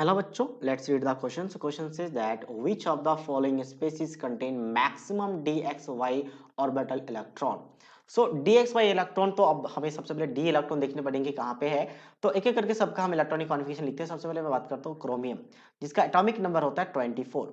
Hello बच्चों, let's read the question. So question says that which of the following species contain maximum dxy orbital electron? So dxy electron तो अब हमें सबसे पहले D electron देखने पड़ेंगे कहाँ पे है। तो एक एक करके सबका हम इलेक्ट्रॉनिक कॉन्फ़िगरेशन लिखते हैं। सबसे पहले मैं बात करता हूँ क्रोमियम, जिसका एटॉमिक नंबर होता है 24।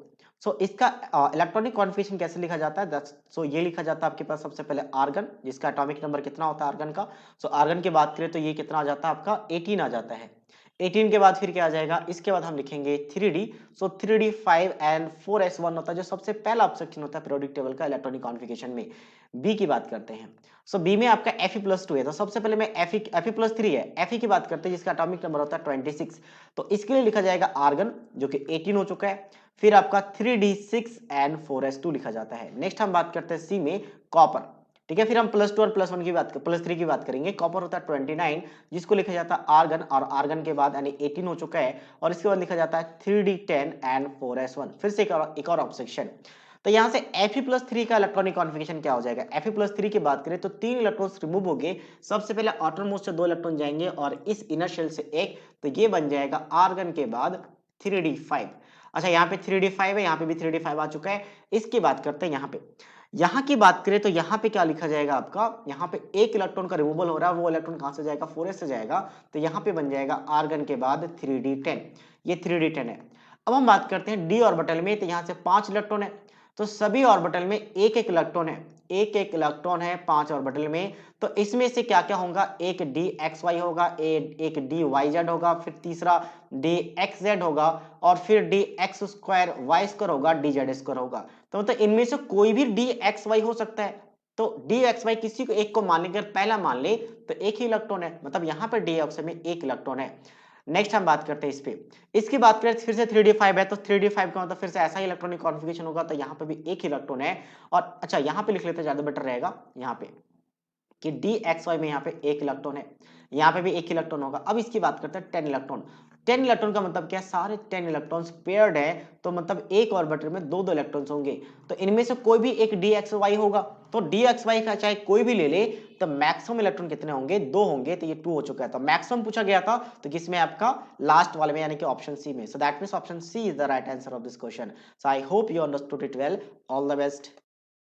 सो इसका इलेक्ट्रॉनिक कॉन्फ़िगरेशन कैसे लिखा जाता है? सो ये लिखा जाता है आपके पास सबसे पहले आर्गन, जिसका एटॉमिक नंबर कितना होता है आर्गन का। सो आर्गन की बात करें तो ये कितना आ जाता है आपका 18 आ जाता है। 18 के बाद फिर क्या आ जाएगा? इसके बाद हम लिखेंगे 3d। So 3d 5 and 4s1 होता है जो सबसे पहला ऑब्जेक्शन होता है पीरियोडिक टेबल का इलेक्ट्रॉनिक कॉन्फ़िगरेशन में। बी की बात करते हैं। सो बी में आपका Fe+2 है, तो सबसे पहले मैं Fe+3 है, Fe की बात करते हैं जिसका एटॉमिक नंबर होता है 26। तो इसके लिए लिखा जाएगा आर्गन जो कि 18 हो चुका है। फिर आपका 3d6 एंड 4s2 लिखा जाता है। नेक्स्ट हम बात करते हैं सी में कॉपर। ठीक है, फिर हम +2 और +1 की बात +3 की बात करेंगे। कॉपर होता है 29 जिसको लिखा जाता है आर्गन, और आर्गन के बाद यानी 18 हो चुका है और इसके बाद लिखा जाता है 3d10 एंड 4s1। फिर से एक और ऑब्जेक्शन। तो यहाँ से Fe+3 का इलेक्ट्रॉनिक कॉन्फ़िगरेशन क्या हो जाएगा? Fe+3 की बात करें तो 3 इलेक्ट्रॉन्स रिमूव हो गए। सबसे पहले आउटर मोस्ट से 2 इलेक्ट्रॉन जाएंगे और इस इनर शेल से एक, तो ये बन जाएगा आर्गन के बाद 3d5। अच्छा, यहाँ पे 3d5 है, यहाँ पे भी 3d5 आ चुका है। इसकी बात करते हैं यहाँ की बात करें तो यहाँ पे क्या लिखा जाएगा आपका? यहाँ पे एक इलेक्ट्रॉन का रिमूवल हो रहा है, वो इलेक्ट्रॉन कहाँ से जाएगा? 4s से जाएगा। तो यहाँ पे बन जाएगा आर्गन के बाद 3d10। ये 3d10 है। अब हम बात करते हैं डी ऑर्बिटल में, तो यहाँ से 5 इलेक्ट्रॉन है, तो सभी ऑर्बिटल में एक एक इलेक्ट्रॉन है। एक एक इलेक्ट्रॉन है 5 ऑर्बिटल में। तो इसमें से क्या क्या होगा? एक dxy होगा, एक dyz होगा, फिर तीसरा dxz होगा, और फिर dx² होगा, dz² होगा। तो मतलब इनमें से कोई भी dxy हो सकता है। तो dxy किसी को एक को मान लेंगे, अगर पहला मान ले तो एक ही इलेक्ट्रॉन है, मतलब यहाँ पर dxy में एक इलेक्ट्रॉन है। नेक्स्ट हम बात करते हैं इस पे। इसकी बात करें फिर से 3d5 है, तो 3d5 का मतलब फिर से ऐसा ही इलेक्ट्रॉनिक कॉन्फ़िगरेशन होगा, तो यहाँ पे भी एक ही इलेक्ट्रॉन है। और अच्छा, यहाँ पे लिख लेते हैं, ज्यादा बेटर रहेगा यहाँ पे कि dxy में यहाँ पे एक इलेक्ट्रॉन है, यहाँ पे भी एक इलेक्ट्रॉन होगा। अब इसकी बात करते हैं 10 इलेक्ट्रॉन। 10 इलेक्ट्रॉन का मतलब क्या है? सारे 10 इलेक्ट्रॉन्स पेयर्ड है, तो मतलब एक ऑर्बिटल में दो दो इलेक्ट्रॉन्स होंगे। तो इनमें से कोई भी एक dxy होगा, तो dxy का चाहे कोई भी ले ले, तो मैक्सिमम इलेक्ट्रॉन कितने होंगे? 2 होंगे। तो ये 2 हो चुका है। तो मैक्सिमम पूछा गया था, तो किसमें? आपका लास्ट वाले में, यानी कि ऑप्शन सी में। So that means option C is the right answer of this question. So I hope you understood it well. All the best.